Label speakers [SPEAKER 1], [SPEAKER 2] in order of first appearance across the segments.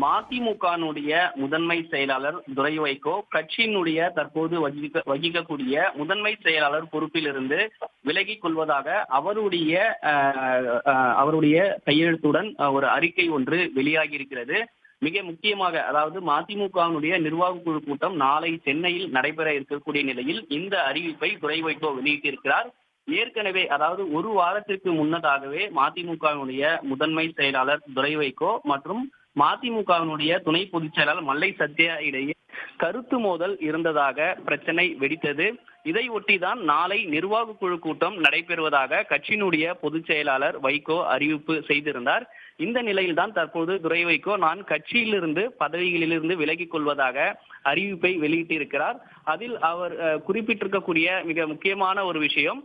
[SPEAKER 1] மதிமுகனுடைய முதன்மை செயலாளர் துரை வைகோ கட்சியினுடைய தற்போது வகிக்கக்கூடிய முதன்மை செயலாளர் பொறுப்பிலிருந்து விலகிக் கொள்வதாக அவருடைய கையெழுத்துடன் ஒரு அறிக்கை ஒன்று வெளியாகி இருக்கிறது. மிக முக்கியமாக, அதாவது மதிமுகவினுடைய நிர்வாக குழு கூட்டம் நாளை சென்னையில் நடைபெற இருக்கக்கூடிய நிலையில் இந்த அறிவிப்பை துரை வைகோ வெளியிட்டிருக்கிறார். ஏற்கனவே, அதாவது ஒரு வாரத்திற்கு முன்னதாகவே மதிமுகவினுடைய முதன்மை செயலாளர் துரை வைகோ மற்றும் மதிமுகவினுடைய துணை பொதுச் செயலாளர் மல்லை சத்யா இடையே கருத்து மோதல் இருந்ததாக பிரச்சனை வெடித்தது. இதை ஒட்டிதான் நாளை நிர்வாக குழு கூட்டம் நடைபெறுவதாக கட்சியினுடைய பொதுச் செயலாளர் வைகோ அறிவிப்பு செய்திருந்தார். இந்த நிலையில்தான் தற்போது துரை வைகோ நான் கட்சியிலிருந்து பதவிகளிலிருந்து விலகிக் கொள்வதாக அறிவிப்பை வெளியிட்டிருக்கிறார். அதில் அவர் குறிப்பிட்டிருக்கக்கூடிய மிக முக்கியமான ஒரு விஷயம்,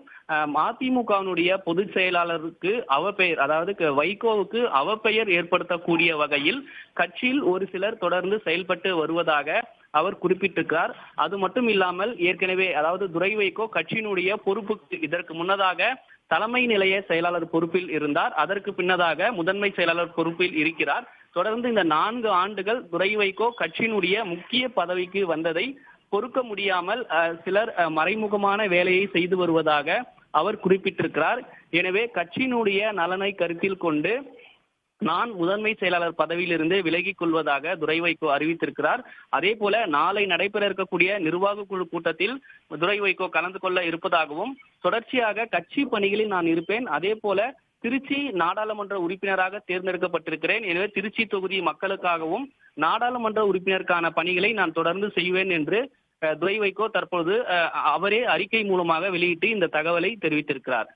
[SPEAKER 1] மதிமுகவினுடைய பொதுச் செயலாளருக்கு அவப்பெயர், அதாவது வைகோவுக்கு அவப்பெயர் ஏற்படுத்தக்கூடிய வகையில் கட்சியில் ஒரு சிலர் தொடர்ந்து செயல்பட்டு வருவதாக அவர் குறிப்பிட்டிருக்கிறார். அது மட்டும் இல்லாமல் ஏற்கனவே, அதாவது துரை வைகோ கட்சியினுடைய பொறுப்புக்கு இதற்கு முன்னதாக தலைமை நிலைய செயலாளர் பொறுப்பில் இருந்தார். அதற்கு பின்னதாக முதன்மை செயலாளர் பொறுப்பில் இருக்கிறார். தொடர்ந்து இந்த 4 ஆண்டுகள் துரை வைகோ கட்சியினுடைய முக்கிய பதவிக்கு வந்ததை பொறுக்க முடியாமல் சிலர் மறைமுகமான வேலையை செய்து வருவதாக அவர் குறிப்பிட்டிருக்கிறார். எனவே கட்சியினுடைய நலனை கருத்தில் கொண்டு நான் முதன்மை செயலாளர் பதவியிலிருந்து விலகிக் கொள்வதாக துரை வைகோ அறிவித்திருக்கிறார். அதே போல நாளை நடைபெற இருக்கக்கூடிய நிர்வாக குழு கூட்டத்தில் துரை வைகோ கலந்து கொள்ள இருப்பதாகவும், தொடர்ச்சியாக கட்சி பணிகளில் நான் இருப்பேன், அதே போல திருச்சி நாடாளுமன்ற உறுப்பினராக தேர்ந்தெடுக்கப்பட்டிருக்கிறேன், எனவே திருச்சி தொகுதி மக்களுக்காகவும் நாடாளுமன்ற உறுப்பினருக்கான பணிகளை நான் தொடர்ந்து செய்வேன் என்று துரை வைகோ தற்போது அவரே அறிக்கை மூலமாக வெளியிட்டு இந்த தகவலை தெரிவித்திருக்கிறார்.